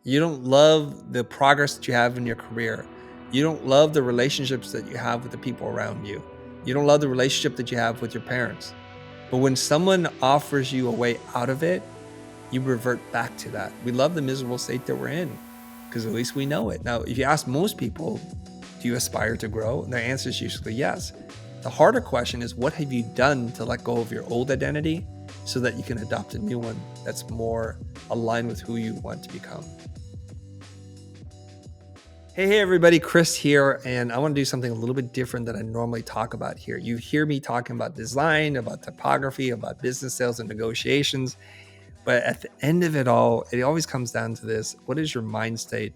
You don't love the progress that you have in your career. You don't love the relationships that you have with the people around you. You don't love the relationship that you have with your parents. But when someone offers you a way out of it, you revert back to that. We love the miserable state that we're in because at least we know it. Now, if you ask most people, do you aspire to grow? And their answer is usually yes. The harder question is, what have you done to let go of your old identity so that you can adopt a new one that's more aligned with who you want to become? Hey everybody, Chris here, and I want to do something a little bit different than I normally talk about here. You hear me talking about design, about typography, about business sales and negotiations, but at the end of it all, it always comes down to this: what is your mind state?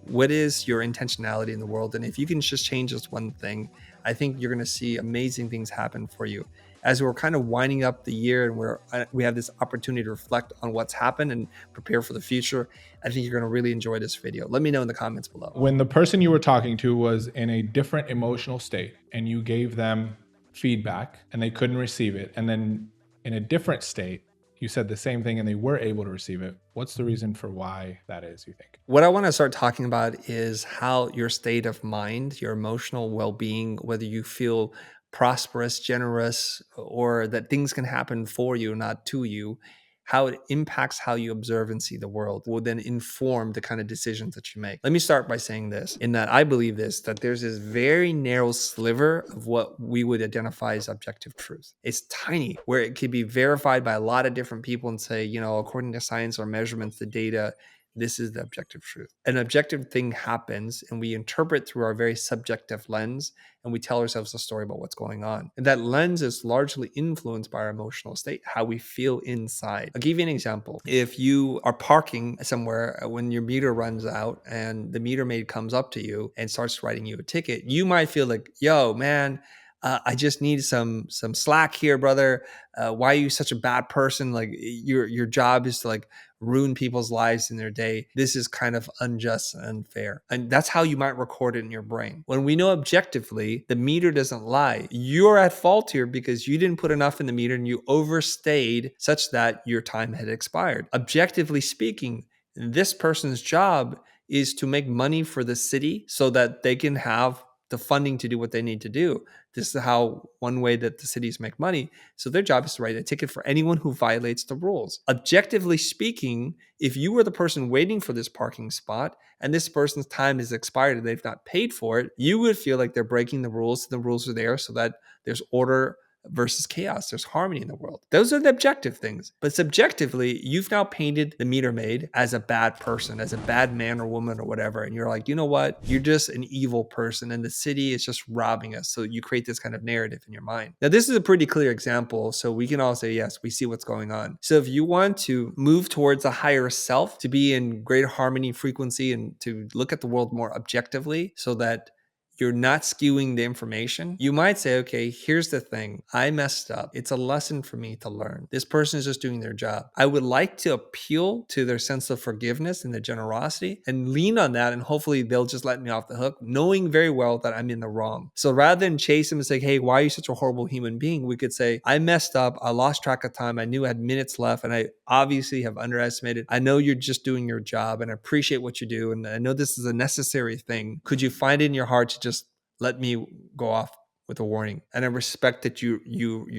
What is your intentionality in the world? And if you can just change this one thing, I think you're going to see amazing things happen for you. As we're kind of winding up the year and we have this opportunity to reflect on what's happened and prepare for the future, I think you're going to really enjoy this video. Let me know in the comments below. When the person you were talking to was in a different emotional state and you gave them feedback and they couldn't receive it, and then in a different state, you said the same thing and they were able to receive it, what's the reason for why that is, you think? What I want to start talking about is how your state of mind, your emotional well-being, whether you feel prosperous, generous, or that things can happen for you, not to you, how it impacts how you observe and see the world will then inform the kind of decisions that you make. Let me start by saying this, in that I believe this, that there's this very narrow sliver of what we would identify as objective truth. It's tiny, where it could be verified by a lot of different people and say, according to science or measurements, the data, this is the objective truth. An objective thing happens and we interpret through our very subjective lens, and we tell ourselves a story about what's going on. And that lens is largely influenced by our emotional state, how we feel inside. I'll give you an example. If you are parking somewhere when your meter runs out and the meter maid comes up to you and starts writing you a ticket, you might feel like, yo, man, I just need some slack here, brother. Why are you such a bad person? Like your job is to ruin people's lives in their day. This is kind of unjust and unfair. And that's how you might record it in your brain. When we know objectively, the meter doesn't lie. You're at fault here because you didn't put enough in the meter and you overstayed such that your time had expired. Objectively speaking, this person's job is to make money for the city so that they can have the funding to do what they need to do. This is how one way that the cities make money. So their job is to write a ticket for anyone who violates the rules. Objectively speaking, if you were the person waiting for this parking spot and this person's time is expired and they've not paid for it, you would feel like they're breaking the rules. The rules are there so that there's order versus chaos. There's harmony in the world. Those are the objective things. But subjectively, you've now painted the meter maid as a bad person, as a bad man or woman or whatever. And you're like, you know what? You're just an evil person and the city is just robbing us. So you create this kind of narrative in your mind. Now, this is a pretty clear example. So we can all say, yes, we see what's going on. So if you want to move towards a higher self, to be in greater harmony, frequency, and to look at the world more objectively so that you're not skewing the information, you might say, okay, here's the thing. I messed up. It's a lesson for me to learn. This person is just doing their job. I would like to appeal to their sense of forgiveness and their generosity and lean on that. And hopefully they'll just let me off the hook, knowing very well that I'm in the wrong. So rather than chase them and say, hey, why are you such a horrible human being? We could say, I messed up. I lost track of time. I knew I had minutes left and I obviously have underestimated. I know you're just doing your job and I appreciate what you do. And I know this is a necessary thing. Could you find it in your heart to just let me go off with a warning? And I respect that you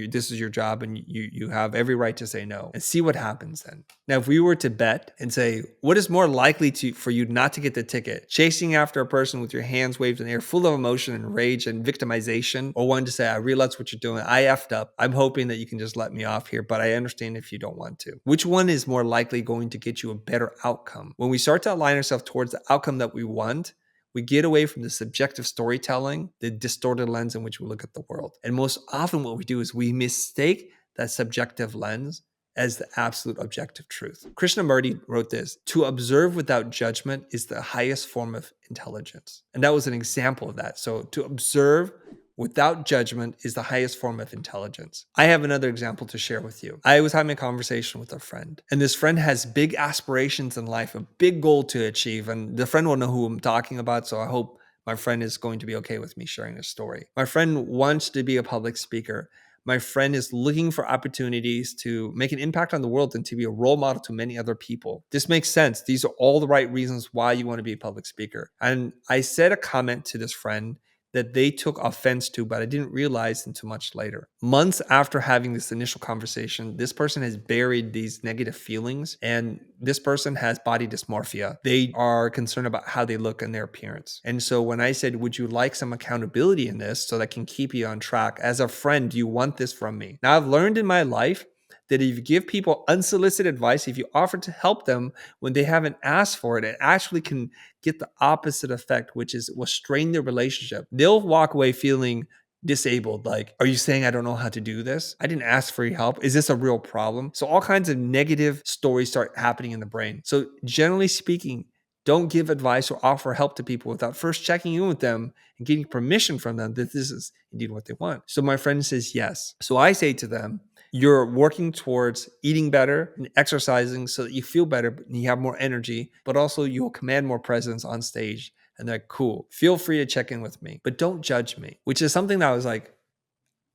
this is your job and you have every right to say no, and see what happens then. Now, if we were to bet and say, what is more likely for you not to get the ticket? Chasing after a person with your hands waved in the air, full of emotion and rage and victimization, or one to say, I realize what you're doing. I effed up. I'm hoping that you can just let me off here, but I understand if you don't want to. Which one is more likely going to get you a better outcome? When we start to align ourselves towards the outcome that we want, we get away from the subjective storytelling, the distorted lens in which we look at the world. And most often what we do is we mistake that subjective lens as the absolute objective truth. Krishnamurti wrote this: to observe without judgment is the highest form of intelligence. And that was an example of that. So to observe without judgment is the highest form of intelligence. I have another example to share with you. I was having a conversation with a friend, and this friend has big aspirations in life, a big goal to achieve, and the friend will know who I'm talking about, so I hope my friend is going to be okay with me sharing this story. My friend wants to be a public speaker, My friend is looking for opportunities to make an impact on the world and to be a role model to many other people. This makes sense. These are all the right reasons why you want to be a public speaker. And I said a comment to this friend that they took offense to, but I didn't realize until much later. Months after having this initial conversation, this person has buried these negative feelings, and this person has body dysmorphia. They are concerned about how they look and their appearance. And so when I said, would you like some accountability in this so that I can keep you on track? As a friend, do you want this from me? Now, I've learned in my life that if you give people unsolicited advice, if you offer to help them when they haven't asked for it, it actually can get the opposite effect, which is will strain their relationship. They'll walk away feeling disabled. Like, are you saying I don't know how to do this? I didn't ask for your help. Is this a real problem? So all kinds of negative stories start happening in the brain. So generally speaking, don't give advice or offer help to people without first checking in with them and getting permission from them that this is indeed what they want. So my friend says yes. So I say to them, you're working towards eating better and exercising so that you feel better and you have more energy, but also you'll command more presence on stage. And they're like, cool. Feel free to check in with me, but don't judge me, which is something that I was like,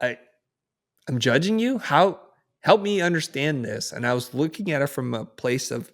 I'm judging you? How? Help me understand this. And I was looking at it from a place of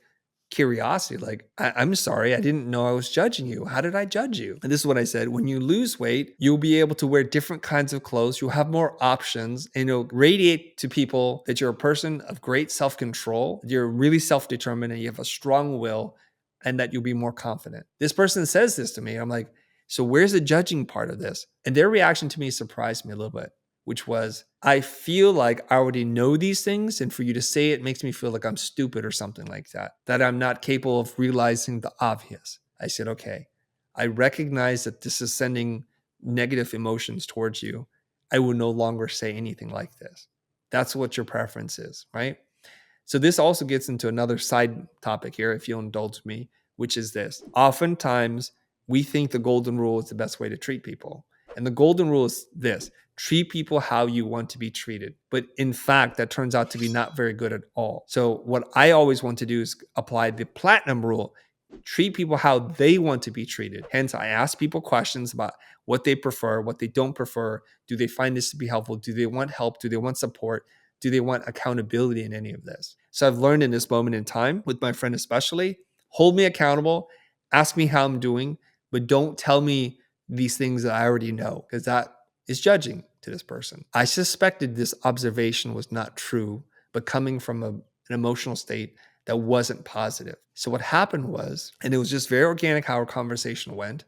curiosity, like, I'm sorry, I didn't know I was judging you. How did I judge you? And this is what I said. When you lose weight, you'll be able to wear different kinds of clothes. You'll have more options, and you'll radiate to people that you're a person of great self-control. You're really self-determined and you have a strong will, and that you'll be more confident. This person says this to me. I'm like, so where's the judging part of this? And their reaction to me surprised me a little bit, which was, I feel like I already know these things, and for you to say it makes me feel like I'm stupid or something like that I'm not capable of realizing the obvious. I said, okay, I recognize that this is sending negative emotions towards you. I will no longer say anything like this. That's what your preference is, right? So this also gets into another side topic here, if you'll indulge me, which is this. Oftentimes, we think the golden rule is the best way to treat people. And the golden rule is this: treat people how you want to be treated. But in fact, that turns out to be not very good at all. So what I always want to do is apply the platinum rule: treat people how they want to be treated. Hence, I ask people questions about what they prefer, what they don't prefer. Do they find this to be helpful? Do they want help? Do they want support? Do they want accountability in any of this? So I've learned in this moment in time, with my friend especially, hold me accountable, ask me how I'm doing, but don't tell me these things that I already know, because that is judging to this person. I suspected this observation was not true, but coming from an emotional state that wasn't positive. So what happened was, and it was just very organic how our conversation went,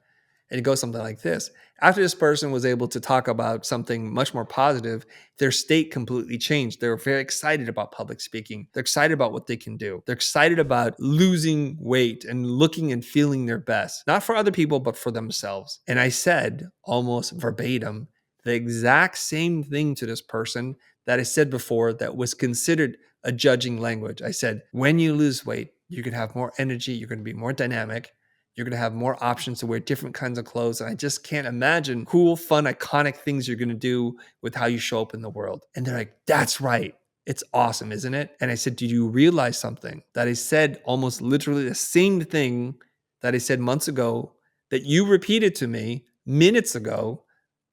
and it goes something like this. After this person was able to talk about something much more positive, their state completely changed. They were very excited about public speaking. They're excited about what they can do. They're excited about losing weight and looking and feeling their best, not for other people, but for themselves. And I said almost verbatim the exact same thing to this person that I said before that was considered a judging language. I said, when you lose weight, you can have more energy. You're going to be more dynamic. You're going to have more options to wear different kinds of clothes. And I just can't imagine cool, fun, iconic things you're going to do with how you show up in the world. And they're like, that's right. It's awesome, isn't it? And I said, did you realize something? That I said almost literally the same thing that I said months ago, that you repeated to me minutes ago,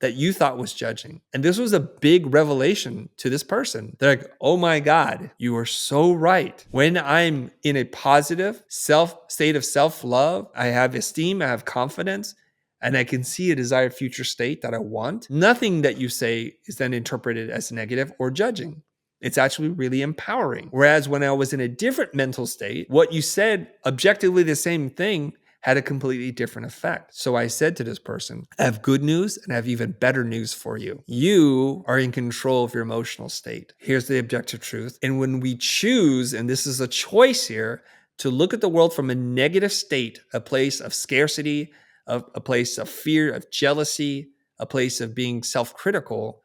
that you thought was judging. And this was a big revelation to this person. They're like, oh my God, you are so right. When I'm in a positive state of self-love, I have esteem, I have confidence, and I can see a desired future state that I want, nothing that you say is then interpreted as negative or judging. It's actually really empowering. Whereas when I was in a different mental state, what you said, objectively the same thing, had a completely different effect. So I said to this person, I have good news and I have even better news for you. You are in control of your emotional state. Here's the objective truth. And when we choose, and this is a choice here, to look at the world from a negative state, a place of scarcity, a place of fear, of jealousy, a place of being self-critical,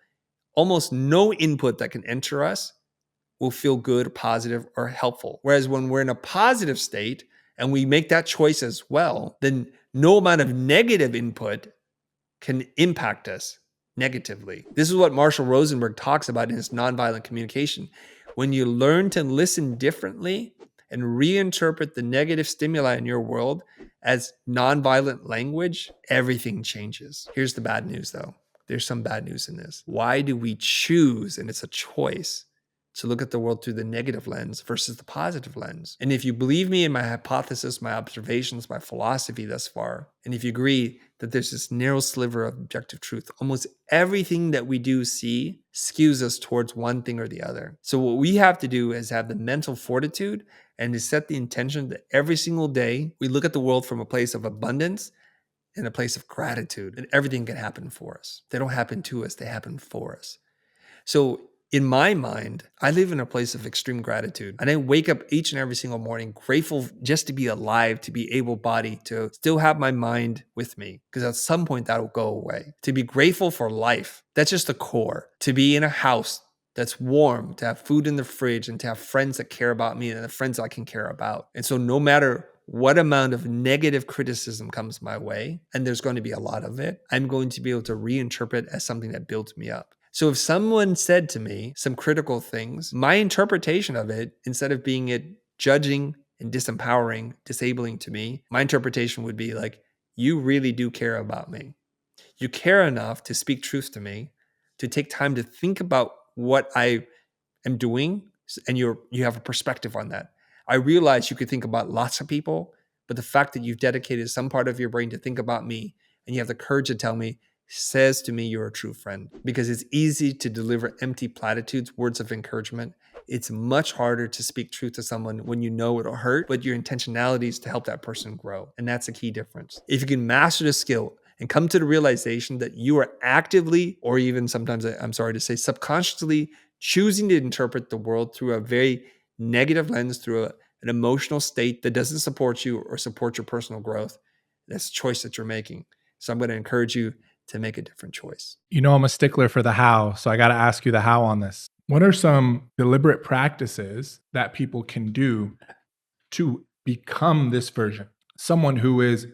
almost no input that can enter us will feel good, positive, or helpful. Whereas when we're in a positive state, and we make that choice as well, then no amount of negative input can impact us negatively. This is what Marshall Rosenberg talks about in his nonviolent communication. When you learn to listen differently and reinterpret the negative stimuli in your world as nonviolent language, everything changes. Here's the bad news though. there's some bad news in this. Why do we choose, and it's a choice, to look at the world through the negative lens versus the positive lens? And if you believe me in my hypothesis, my observations, my philosophy thus far, and if you agree that there's this narrow sliver of objective truth, almost everything that we do see skews us towards one thing or the other. So what we have to do is have the mental fortitude and to set the intention that every single day we look at the world from a place of abundance and a place of gratitude, and everything can happen for us. They don't happen to us, they happen for us. So in my mind, I live in a place of extreme gratitude. And I wake up each and every single morning grateful just to be alive, to be able-bodied, to still have my mind with me, because at some point that will go away. To be grateful for life, that's just the core. To be in a house that's warm, to have food in the fridge, and to have friends that care about me and the friends I can care about. And so no matter what amount of negative criticism comes my way, and there's going to be a lot of it, I'm going to be able to reinterpret as something that builds me up. So if someone said to me some critical things, my interpretation of it, instead of being it judging and disempowering, disabling to me, my interpretation would be like, you really do care about me. You care enough to speak truth to me, to take time to think about what I am doing, and you have a perspective on that. I realize you could think about lots of people, but the fact that you've dedicated some part of your brain to think about me, and you have the courage to tell me, says to me you're a true friend. Because it's easy to deliver empty platitudes, words of encouragement. It's much harder to speak truth to someone when you know it'll hurt, but your intentionality is to help that person grow. And that's a key difference. If you can master the skill and come to the realization that you are actively, or even sometimes, I'm sorry to say, subconsciously choosing to interpret the world through a very negative lens, through an emotional state that doesn't support you or support your personal growth, that's a choice that you're making. So I'm going to encourage you to make a different choice. You know, I'm a stickler for the how, so I got to ask you the how on this. What are some deliberate practices that people can do to become this version? Someone who is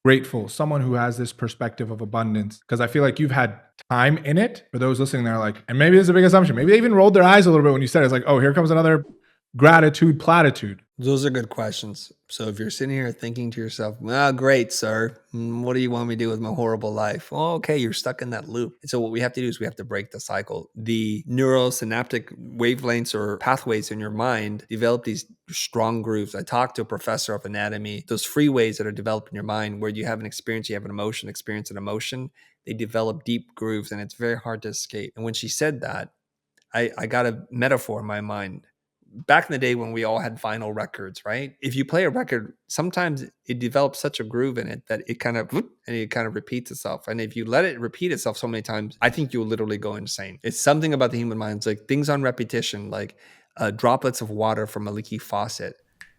grateful, someone who has this perspective of abundance. Because I feel like you've had time in it. For those listening, they're like, and maybe this is a big assumption. Maybe they even rolled their eyes a little bit when you said it. It's like, oh, here comes another gratitude platitude. Those are good questions. So if you're sitting here thinking to yourself, well, great, sir. What do you want me to do with my horrible life? Well, okay, you're stuck in that loop. And so what we have to do is we have to break the cycle. The neurosynaptic wavelengths or pathways in your mind develop these strong grooves. I talked to a professor of anatomy. Those freeways that are developed in your mind where you have an experience, you have an emotion, experience an emotion, they develop deep grooves and it's very hard to escape. And when she said that, I got a metaphor in my mind. Back in the day when we all had vinyl records, right? If you play a record, sometimes it develops such a groove in it that it kind of repeats itself. And if you let it repeat itself so many times, I think you'll literally go insane. It's something about the human mind. It's like things on repetition, like droplets of water from a leaky faucet.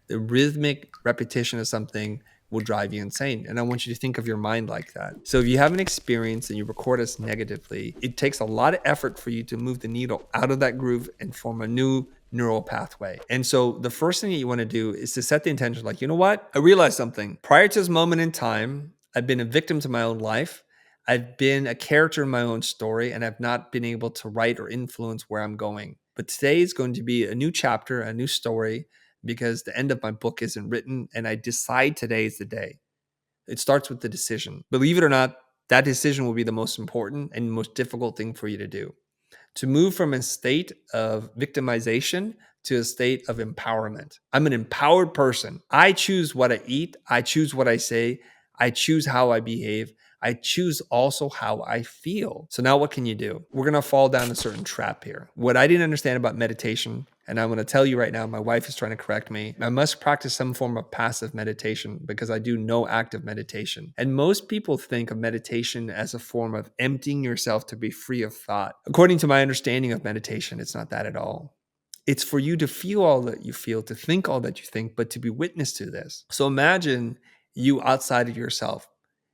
The rhythmic repetition of something will drive you insane. And I want you to think of your mind like that. So if you have an experience and you record us negatively, it takes a lot of effort for you to move the needle out of that groove and form a new neural pathway. And so the first thing that you want to do is to set the intention, like, you know what? I realized something. Prior to this moment in time, I've been a victim to my own life. I've been a character in my own story, and I've not been able to write or influence where I'm going. But today is going to be a new chapter, a new story, because the end of my book isn't written, and I decide today is the day. It starts with the decision. Believe it or not, that decision will be the most important and most difficult thing for you to do. To move from a state of victimization to a state of empowerment. I'm an empowered person. I choose what I eat. I choose what I say. I choose how I behave. I choose also how I feel. So now what can you do? We're going to fall down a certain trap here. What I didn't understand about meditation, and I'm going to tell you right now, my wife is trying to correct me. I must practice some form of passive meditation because I do no active meditation. And most people think of meditation as a form of emptying yourself to be free of thought. According to my understanding of meditation, it's not that at all. It's for you to feel all that you feel, to think all that you think, but to be witness to this. So imagine you outside of yourself,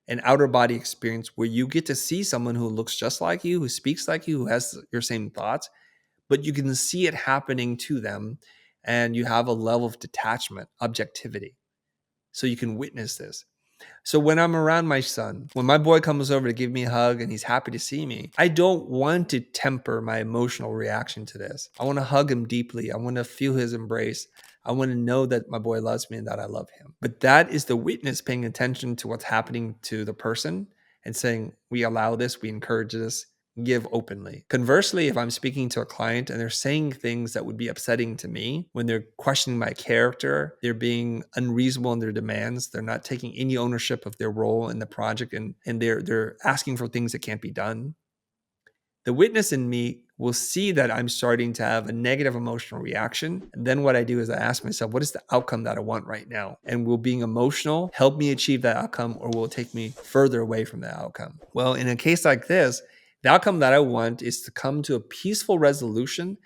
an outer body experience where you get to see someone who looks just like you, who speaks like you, who has your same thoughts, but you can see it happening to them, and you have a level of detachment, objectivity. So you can witness this. So when I'm around my son, when my boy comes over to give me a hug and he's happy to see me, I don't want to temper my emotional reaction to this. I want to hug him deeply. I want to feel his embrace. I want to know that my boy loves me and that I love him. But that is the witness paying attention to what's happening to the person and saying, we allow this, we encourage this, give openly. Conversely, if I'm speaking to a client and they're saying things that would be upsetting to me, when they're questioning my character, they're being unreasonable in their demands, they're not taking any ownership of their role in the project, and they're asking for things that can't be done, the witness in me will see that I'm starting to have a negative emotional reaction. And then what I do is I ask myself, what is the outcome that I want right now? And will being emotional help me achieve that outcome, or will it take me further away from that outcome? Well, in a case like this, the outcome that I want is to come to a peaceful resolution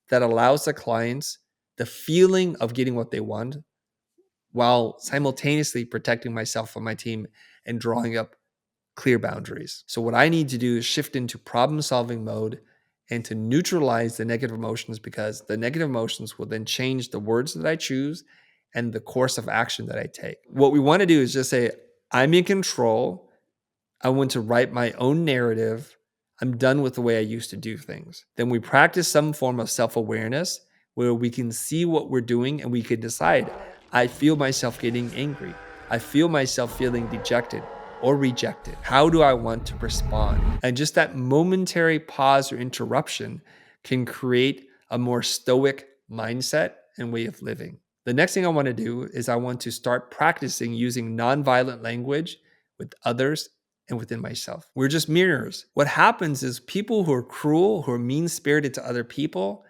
that allows the clients the feeling of getting what they want while simultaneously protecting myself and my team and drawing up clear boundaries. So what I need to do is shift into problem solving mode and to neutralize the negative emotions, because the negative emotions will then change the words that I choose and the course of action that I take. What we want to do is just say, I'm in control. I want to write my own narrative. I'm done with the way I used to do things. Then we practice some form of self-awareness where we can see what we're doing and we can decide, I feel myself getting angry. I feel myself feeling dejected or rejected. How do I want to respond? And just that momentary pause or interruption can create a more stoic mindset and way of living. The next thing I want to do is I want to start practicing using nonviolent language with others and within myself. We're just mirrors. What happens is people who are cruel, who are mean-spirited to other people,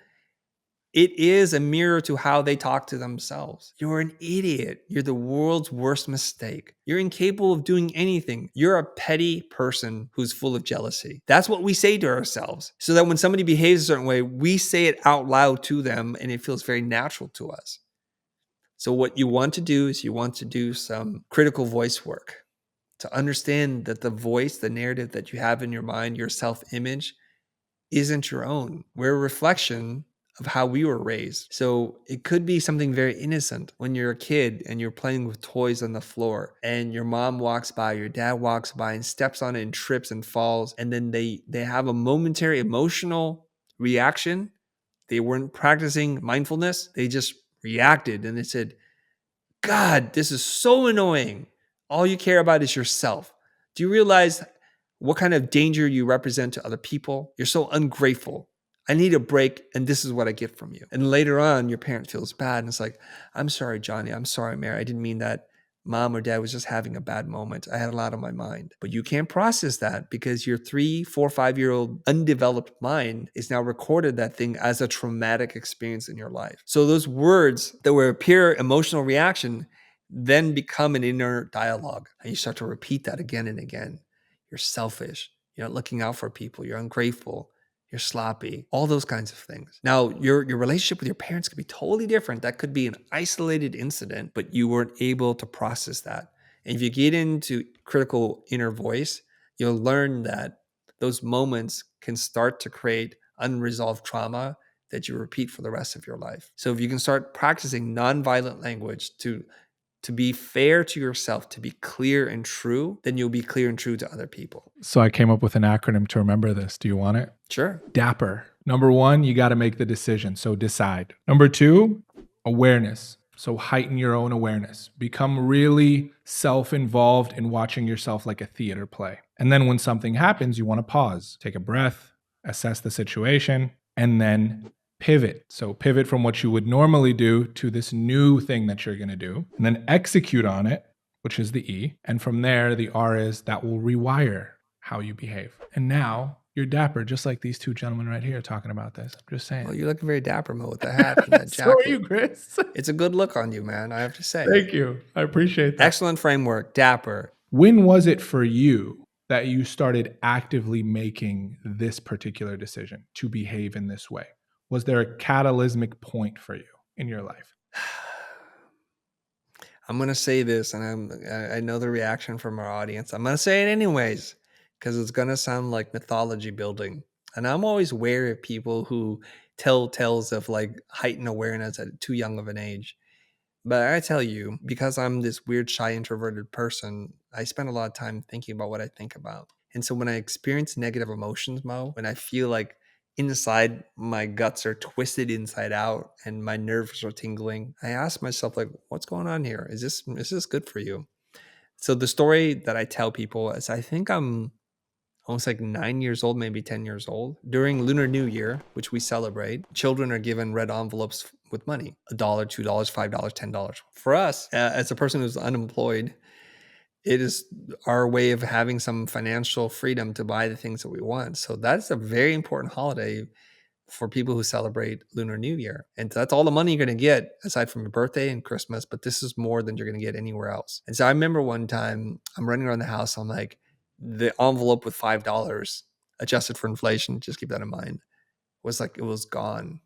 it is a mirror to how they talk to themselves. You're an idiot. You're the world's worst mistake. You're incapable of doing anything. You're a petty person who's full of jealousy. That's what we say to ourselves. So that when somebody behaves a certain way, we say it out loud to them and it feels very natural to us. So what you want to do is you want to do some critical voice work to understand that the voice, the narrative that you have in your mind, your self-image, isn't your own. We're a reflection of how we were raised. So it could be something very innocent when you're a kid and you're playing with toys on the floor and your mom walks by, your dad walks by and steps on it and trips and falls. And then they have a momentary emotional reaction. They weren't practicing mindfulness. They just reacted and they said, God, this is so annoying. All you care about is yourself. Do you realize what kind of danger you represent to other people? You're so ungrateful. I need a break, and this is what I get from you. And later on, your parent feels bad, and it's like, I'm sorry, Johnny. I'm sorry, Mary. I didn't mean that. Mom or dad was just having a bad moment. I had a lot on my mind. But you can't process that because your 3, 4, 5-year-old undeveloped mind is now recorded that thing as a traumatic experience in your life. So those words that were a pure emotional reaction then become an inner dialogue. And you start to repeat that again and again. You're selfish. You're not looking out for people. You're ungrateful. You're sloppy, all those kinds of things. Now, your relationship with your parents could be totally different. That could be an isolated incident, but you weren't able to process that. And if you get into critical inner voice, you'll learn that those moments can start to create unresolved trauma that you repeat for the rest of your life. So if you can start practicing nonviolent language to be fair to yourself, to be clear and true, then you'll be clear and true to other people. So I came up with an acronym to remember this. Do you want it? Sure. DAPPER. Number 1, you got to make the decision. So decide. Number 2, awareness. So heighten your own awareness. Become really self-involved in watching yourself like a theater play. And then when something happens, you want to pause, take a breath, assess the situation, and then pivot. So pivot from what you would normally do to this new thing that you're going to do, and then execute on it, which is the E. And from there, the R is that will rewire how you behave. And now you're dapper, just like these two gentlemen right here talking about this. I'm just saying. Well, you're looking very dapper, Mo, with the hat and that So are jacket. you, Chris. It's a good look on you, man. I have to say. Thank you. I appreciate that. Excellent framework, dapper. When was it for you that you started actively making this particular decision to behave in this way? Was there a catalysmic point for you in your life? I'm going to say this, and I know the reaction from our audience. I'm going to say it anyways, because it's going to sound like mythology building. And I'm always wary of people who tell tales of like heightened awareness at too young of an age. But I tell you, because I'm this weird, shy, introverted person, I spend a lot of time thinking about what I think about. And so when I experience negative emotions, Mo, when I feel like inside my guts are twisted inside out and my nerves are tingling, I ask myself, like, what's going on here? Is this good for you? So the story that I tell people is I think I'm almost like 9 years old, maybe 10 years old. During Lunar New Year, which we celebrate, children are given red envelopes with money, $1, $2, $5, $10. For us, as a person who's unemployed, it is our way of having some financial freedom to buy the things that we want. So that's a very important holiday for people who celebrate Lunar New Year. And that's all the money you're going to get aside from your birthday and Christmas, but this is more than you're going to get anywhere else. And so I remember one time I'm running around the house, I'm like, the envelope with $5 adjusted for inflation, just keep that in mind, was like, it was gone.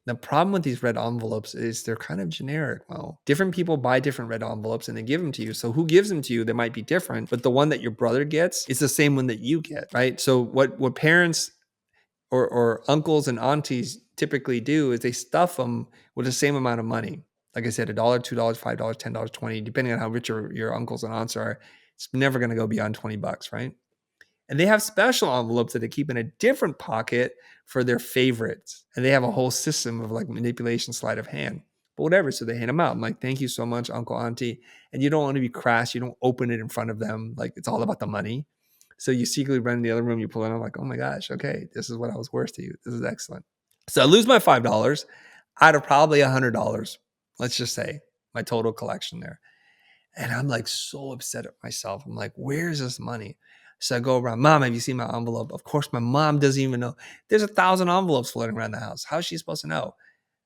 The problem with these red envelopes is they're kind of generic. Well, different people buy different red envelopes and they give them to you. So who gives them to you, they might be different, but the one that your brother gets is the same one that you get, right? So what parents or uncles and aunties typically do is they stuff them with the same amount of money. Like I said, $1, $2, $5, $10, 20, depending on how rich your uncles and aunts are, it's never going to go beyond 20 bucks, right? And they have special envelopes that they keep in a different pocket for their favorites. And they have a whole system of like manipulation, sleight of hand. But whatever, so they hand them out. I'm like, thank you so much, Uncle, Auntie. And you don't want to be crass. You don't open it in front of them. Like it's all about the money. So you secretly run in the other room, you pull it out, I'm like, oh my gosh, okay, this is what I was worth to you. This is excellent. So I lose my $5 out of probably $100, let's just say, my total collection there. And I'm like so upset at myself. I'm like, where's this money? So I go around, Mom, have you seen my envelope? Of course, my mom doesn't even know. There's 1,000 envelopes floating around the house. How is she supposed to know?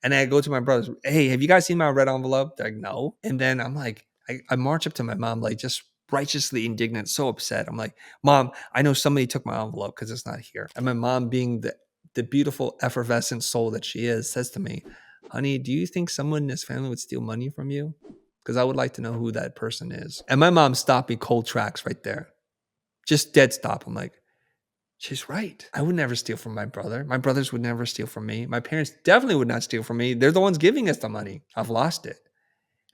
And I go to my brothers, hey, have you guys seen my red envelope? They're like, no. And then I'm like, I march up to my mom, like just righteously indignant, so upset. I'm like, Mom, I know somebody took my envelope because it's not here. And my mom, being the beautiful, effervescent soul that she is, says to me, honey, do you think someone in this family would steal money from you? Because I would like to know who that person is. And my mom stopped me cold tracks right there. Just dead stop. I'm like, she's right. I would never steal from my brother. My brothers would never steal from me. My parents definitely would not steal from me. They're the ones giving us the money. I've lost it.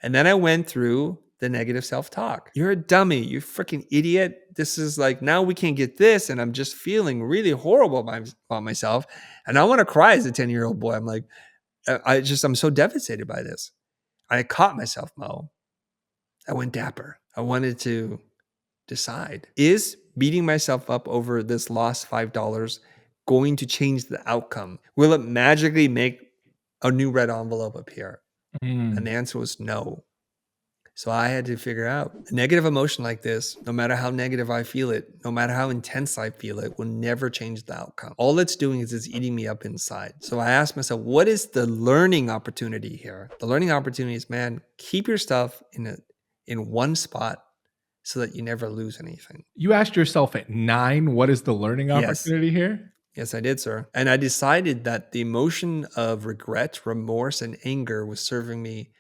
And then I went through the negative self-talk. You're a dummy. You freaking idiot. This is like, now we can't get this. And I'm just feeling really horrible about myself. And I want to cry as a 10-year-old boy. I'm like, I'm so devastated by this. I caught myself, Mo. I went dapper. I wanted to decide, is beating myself up over this lost $5 going to change the outcome? Will it magically make a new red envelope appear? And the answer was no. So I had to figure out a negative emotion like this, no matter how negative I feel it, no matter how intense I feel it, will never change the outcome. All it's doing is it's eating me up inside. So I asked myself, what is the learning opportunity here? The learning opportunity is, man, keep your stuff in one spot so that you never lose anything. You asked yourself at 9, what is the learning Yes. opportunity here? Yes, I did, sir. And I decided that the emotion of regret, remorse, and anger was serving me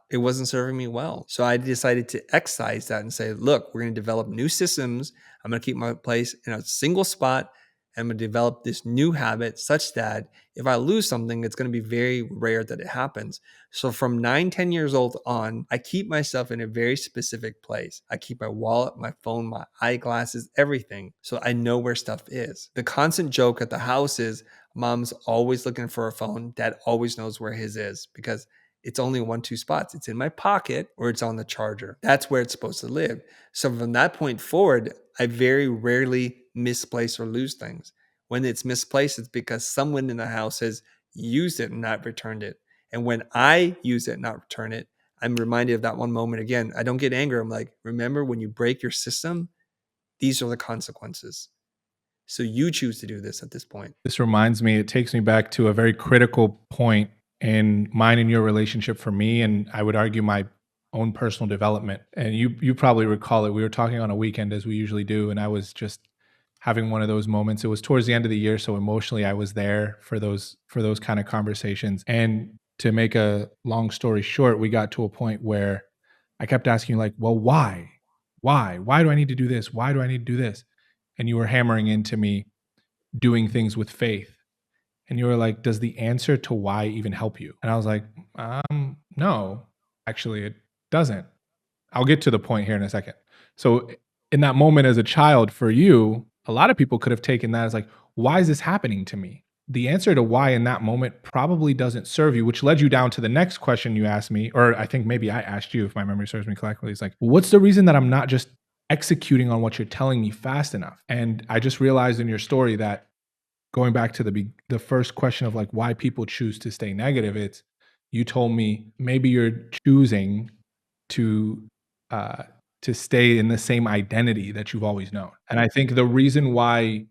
it wasn't serving me well. So I decided to excise that and say, look, we're going to develop new systems. I'm going to keep my place in a single spot. I'm going to develop this new habit such that if I lose something, it's going to be very rare that it happens. So from 9, 10 years old on, I keep myself in a very specific place. I keep my wallet, my phone, my eyeglasses, everything. So I know where stuff is. The constant joke at the house is mom's always looking for her phone. Dad always knows where his is because it's only 1-2 spots. It's in my pocket or it's on the charger. That's where it's supposed to live. So from that point forward, I very rarely misplace or lose things. When it's misplaced, it's because someone in the house has used it and not returned it. And when I use it and not return it, I'm reminded of that one moment again. I don't get angry. I'm like, remember when you break your system, these are the consequences. So you choose to do this at this point. This reminds me, it takes me back to a very critical point in mine and your relationship for me, and I would argue my own personal development. And you probably recall it. We were talking on a weekend as we usually do, and I was just having one of those moments. It was towards the end of the year, so emotionally I was there for those kind of conversations. And to make a long story short, we got to a point where I kept asking you, like, well, why? Why do I need to do this? Why do I need to do this? And you were hammering into me doing things with faith. And you were like, does the answer to why even help you? And I was like, no, actually, it doesn't. I'll get to the point here in a second. So, in that moment as a child, for you, a lot of people could have taken that as like, why is this happening to me? the answer to why in that moment probably doesn't serve you, which led you down to the next question you asked me, or I think maybe I asked you if my memory serves me correctly. It's like, what's the reason that I'm not just executing on what you're telling me fast enough? And I just realized in your story that going back to the first question of like why people choose to stay negative, it's you told me maybe you're choosing to uh to stay in the same identity that you've always known. And I think the reason why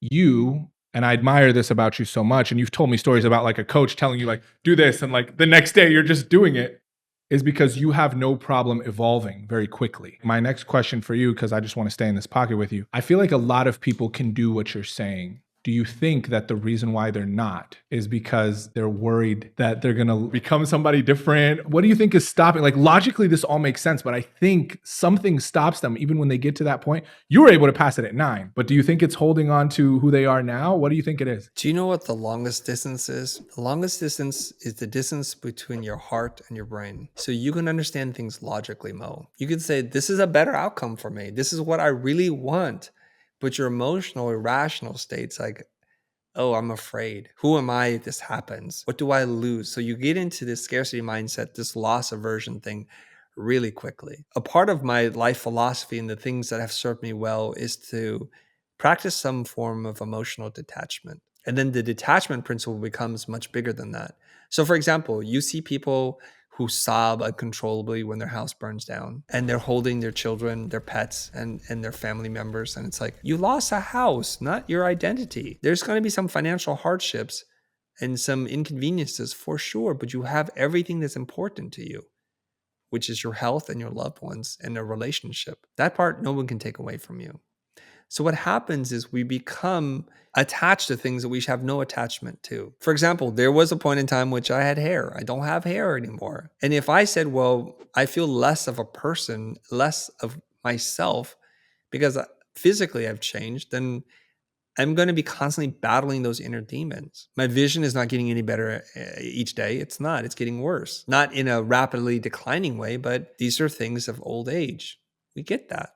you and I admire this about you so much, and you've told me stories about like a coach telling you like do this and like the next day you're just doing it, is because you have no problem evolving very quickly. My next question for you, because I just want to stay in this pocket with you, I feel like a lot of people can do what you're saying. Do you think that the reason why they're not is because they're worried that they're going to become somebody different? What do you think is stopping? Like logically, this all makes sense, but I think something stops them even when they get to that point. You were able to pass it at 9, but do you think it's holding on to who they are now? What do you think it is? Do you know what the longest distance is? The longest distance is the distance between your heart and your brain. So you can understand things logically, Mo. You can say, this is a better outcome for me. This is what I really want. But your emotional, irrational state's like, oh, I'm afraid. Who am I if this happens? What do I lose? So you get into this scarcity mindset, this loss aversion thing really quickly. A part of my life philosophy and the things that have served me well is to practice some form of emotional detachment. And then the detachment principle becomes much bigger than that. So, for example, you see people who sob uncontrollably when their house burns down and they're holding their children, their pets, and their family members. And it's like, you lost a house, not your identity. There's going to be some financial hardships and some inconveniences for sure, but you have everything that's important to you, which is your health and your loved ones and a relationship. That part no one can take away from you. So what happens is we become attached to things that we have no attachment to. For example, there was a point in time which I had hair. I don't have hair anymore. And if I said, well, I feel less of a person, less of myself because physically I've changed, then I'm going to be constantly battling those inner demons. My vision is not getting any better each day. It's not. It's getting worse. Not in a rapidly declining way, but these are things of old age. We get that.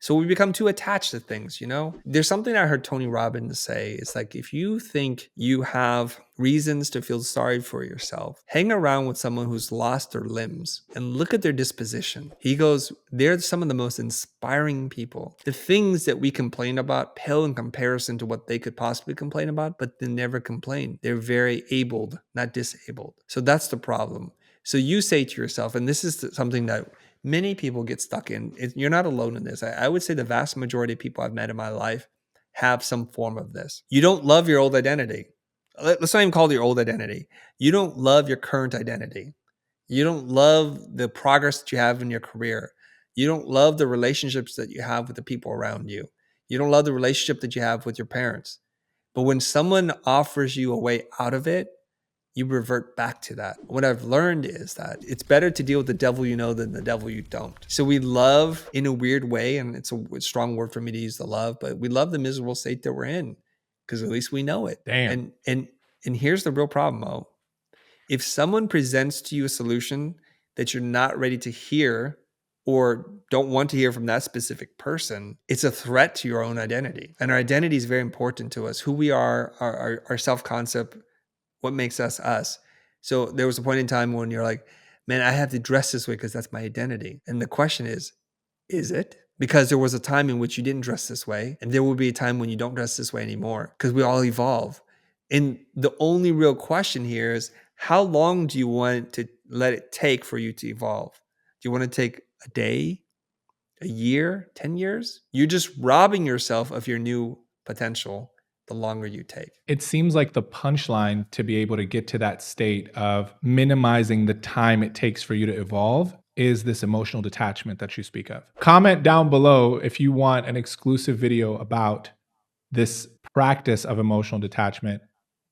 So we become too attached to things, you know? There's something I heard Tony Robbins say. It's like, if you think you have reasons to feel sorry for yourself, hang around with someone who's lost their limbs and look at their disposition. He goes, they're some of the most inspiring people. The things that we complain about pale in comparison to what they could possibly complain about, but they never complain. They're very abled, not disabled. So that's the problem. So you say to yourself, and this is something that many people get stuck in. You're not alone in this. I would say the vast majority of people I've met in my life have some form of this. You don't love your old identity. Let's not even call it your old identity. You don't love your current identity. You don't love the progress that you have in your career. You don't love the relationships that you have with the people around you. You don't love the relationship that you have with your parents. But when someone offers you a way out of it, you revert back to that. What I've learned is that it's better to deal with the devil you know than the devil you don't. So we love in a weird way, and it's a strong word for me to use the love, but we love the miserable state that we're in because at least we know it. Damn. And here's the real problem, Mo. If someone presents to you a solution that you're not ready to hear or don't want to hear from that specific person, it's a threat to your own identity. And our identity is very important to us. Who we are, our self-concept, what makes us us. So there was a point in time when you're like, man, I have to dress this way because that's my identity. And the question is it? Because there was a time in which you didn't dress this way, and there will be a time when you don't dress this way anymore because we all evolve. And the only real question here is, how long do you want to let it take for you to evolve? Do you want to take a day, a year, 10 years? You're just robbing yourself of your new potential the longer you take. It seems like the punchline to be able to get to that state of minimizing the time it takes for you to evolve is this emotional detachment that you speak of. Comment down below if you want an exclusive video about this practice of emotional detachment,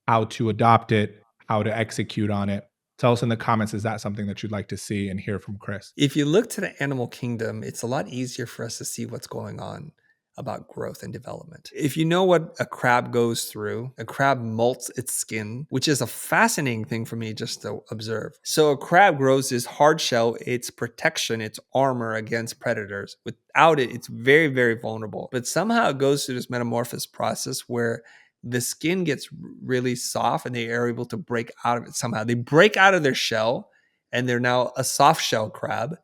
how to adopt it, how to execute on it. Tell us in the comments, is that something that you'd like to see and hear from Chris? If you look to the animal kingdom, it's a lot easier for us to see what's going on about growth and development. If you know what a crab goes through, a crab molts its skin, which is a fascinating thing for me just to observe. So a crab grows this hard shell, its protection, its armor against predators. Without it, it's very, very vulnerable. But somehow it goes through this metamorphosis process where the skin gets really soft and they are able to break out of it somehow. They break out of their shell and they're now a soft shell crab,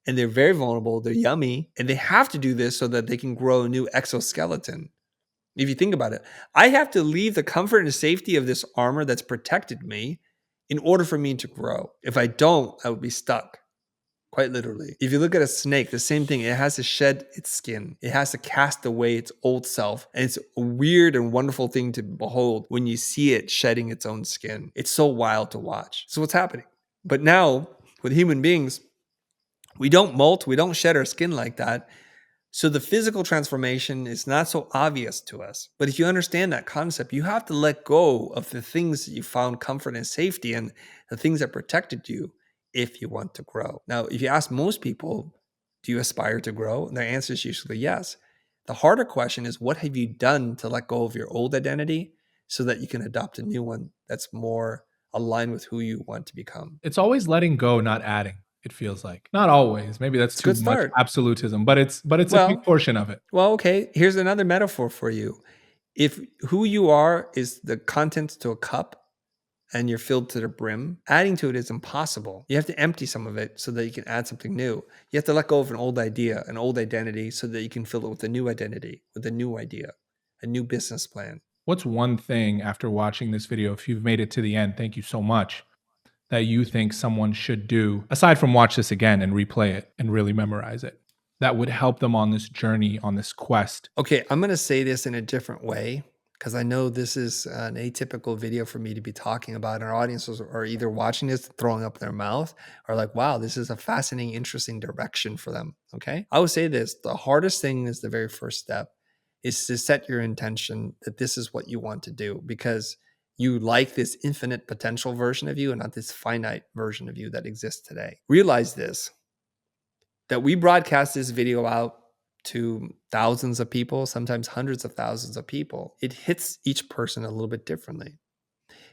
and they're very vulnerable. They're yummy, and they have to do this so that they can grow a new exoskeleton. If you think about it, I have to leave the comfort and safety of this armor that's protected me in order for me to grow. If I don't, I would be stuck. Quite literally. If you look at a snake, the same thing. It has to shed its skin. It has to cast away its old self. And it's a weird and wonderful thing to behold when you see it shedding its own skin. It's so wild to watch. So what's happening? But now, with human beings, we don't molt, we don't shed our skin like that. So the physical transformation is not so obvious to us. But if you understand that concept, you have to let go of the things that you found comfort and safety and the things that protected you if you want to grow. Now, if you ask most people, do you aspire to grow? And their answer is usually yes. The harder question is, what have you done to let go of your old identity so that you can adopt a new one that's more aligned with who you want to become? It's always letting go, not adding. It feels like not always. Maybe that's It's a too good much start. absolutism, but it's a big Well, portion of it. okay. Here's another metaphor for you. If who you are is the contents to a cup and you're filled to the brim, adding to it is impossible. You have to empty some of it so that you can add something new. You have to let go of an old idea, an old identity, so that you can fill it with a new identity, with a new idea, a new business plan. What's one thing after watching this video, if you've made it to the end, thank you so much, that you think someone should do, aside from watch this again and replay it and really memorize it, that would help them on this journey, on this quest? Okay, I'm going to say this in a different way because I know this is an atypical video for me to be talking about. And our audiences are either watching this, throwing up their mouth, or like, wow, this is a fascinating, interesting direction for them. Okay, I would say this: the hardest thing is the very first step is to set your intention that this is what you want to do because you like this infinite potential version of you and not this finite version of you that exists today. Realize this, that we broadcast this video out to thousands of people, sometimes hundreds of thousands of people. It hits each person a little bit differently.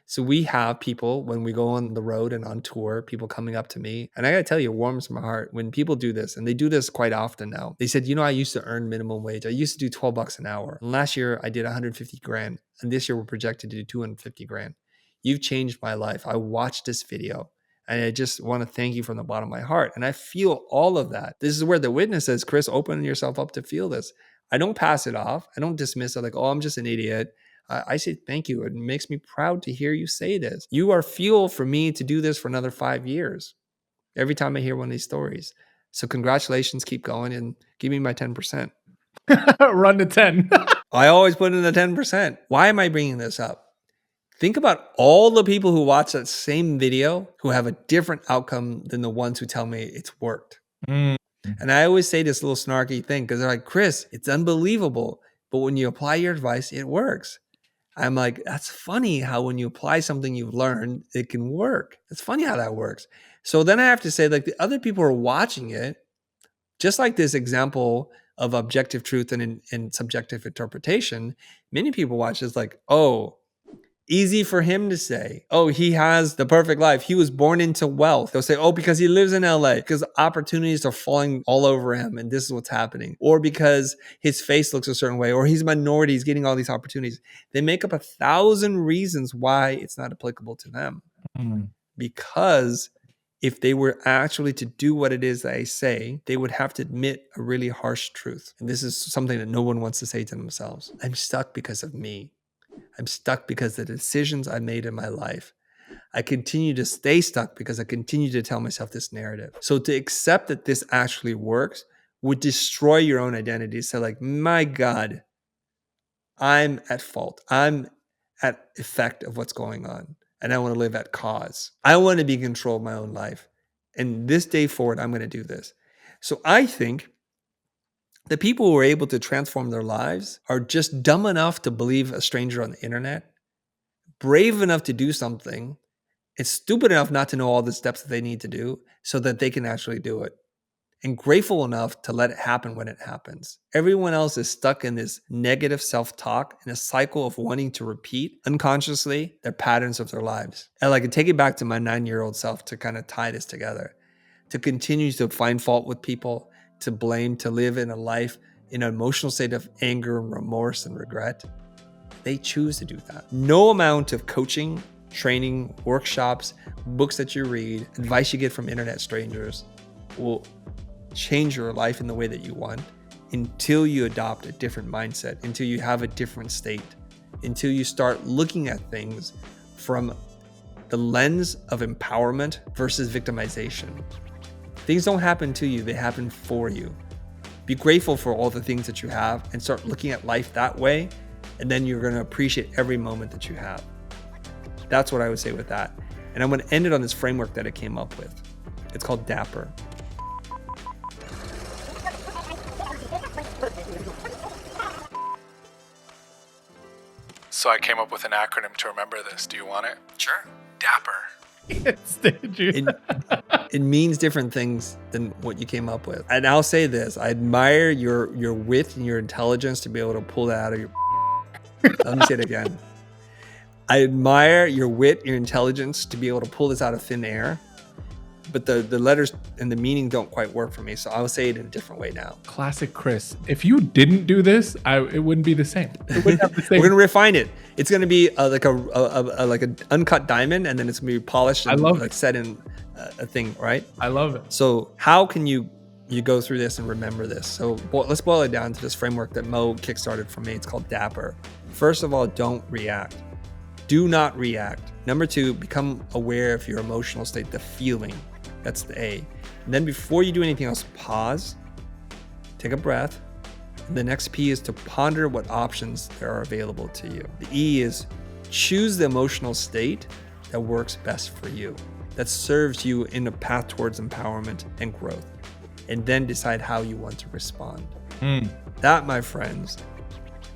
So we have people when we go on the road and on tour, people coming up to me. And I got to tell you, it warms my heart when people do this. And they do this quite often now. They said, I used to earn minimum wage. I used to do $12 an hour. And last year I did 150 grand. And this year we're projected to do 250 grand. You've changed my life. I watched this video. And I just want to thank you from the bottom of my heart. And I feel all of that. This is where the witness says, Chris, open yourself up to feel this. I don't pass it off. I don't dismiss it like, oh, I'm just an idiot. I say thank you. It makes me proud to hear you say this. You are fuel for me to do this for another 5 years every time I hear one of these stories. So congratulations, keep going and give me my 10%. Run to 10. I always put in the 10%. Why am I bringing this up? Think about all the people who watch that same video who have a different outcome than the ones who tell me it's worked. Mm. And I always say this little snarky thing because they're like, Chris, it's unbelievable. But when you apply your advice, it works. I'm like, that's funny how when you apply something you've learned, it can work. It's funny how that works. So then I have to say, like, the other people are watching it, just like this example of objective truth and subjective interpretation. Many people watch this like, oh, easy for him to say, oh, he has the perfect life. He was born into wealth. They'll say, oh, because he lives in LA, because opportunities are falling all over him and this is what's happening. Or because his face looks a certain way, or he's a minority, he's getting all these opportunities. They make up 1,000 reasons why it's not applicable to them. Because if they were actually to do what it is that I say, they would have to admit a really harsh truth. And this is something that no one wants to say to themselves. I'm stuck because of me. I'm stuck because of the decisions I made in my life. I continue to stay stuck because I continue to tell myself this narrative. So to accept that this actually works would destroy your own identity. So like, my God, I'm at fault. I'm at effect of what's going on. And I want to live at cause. I want to be in control of my own life. And this day forward, I'm going to do this. So I think the people who are able to transform their lives are just dumb enough to believe a stranger on the internet, brave enough to do something, and stupid enough not to know all the steps that they need to do so that they can actually do it, and grateful enough to let it happen when it happens. Everyone else is stuck in this negative self-talk in a cycle of wanting to repeat unconsciously their patterns of their lives. And I can take it back to my 9-year-old self to kind of tie this together, to continue to find fault with people, to blame, to live in a life in an emotional state of anger and remorse and regret. They choose to do that. No amount of coaching, training, workshops, books that you read, advice you get from internet strangers will change your life in the way that you want until you adopt a different mindset, until you have a different state, until you start looking at things from the lens of empowerment versus victimization. Things don't happen to you, they happen for you. Be grateful for all the things that you have and start looking at life that way, and then you're going to appreciate every moment that you have. That's what I would say with that. And I'm going to end it on this framework that I came up with. It's called DAPPER. So I came up with an acronym to remember this. Do you want it? Sure. DAPPER. Yes, did you? It means different things than what you came up with. And I'll say this, I admire your wit and your intelligence to be able to pull that out of your... Let me say it again. I admire your wit, your intelligence to be able to pull this out of thin air, but the letters and the meaning don't quite work for me. So I'll say it in a different way now. Classic Chris. If you didn't do this, it wouldn't be the same. It wouldn't have the same. We're gonna refine it. It's gonna be like an uncut diamond, and then it's gonna be polished and like set in a thing, right? I love it. So how can you go through this and remember this? So let's boil it down to this framework that Mo kickstarted for me. It's called DAPPER. First of all, don't react. Do not react. Number 2, become aware of your emotional state, the feeling. That's the A. And then before you do anything else, pause, take a breath. And the next P is to ponder what options there are available to you. The E is choose the emotional state that works best for you, that serves you in a path towards empowerment and growth. And then decide how you want to respond. That, my friends,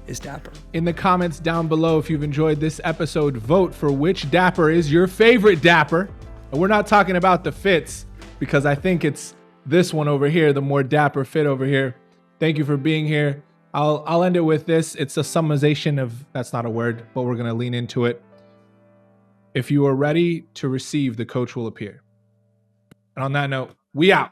is DAPPER. In the comments down below, if you've enjoyed this episode, vote for which DAPPER is your favorite DAPPER. And we're not talking about the fits, because I think it's this one over here, the more dapper fit over here. Thank you for being here. I'll end it with this. It's a summarization of, that's not a word, but we're going to lean into it. If you are ready to receive, the coach will appear. And on that note, we out.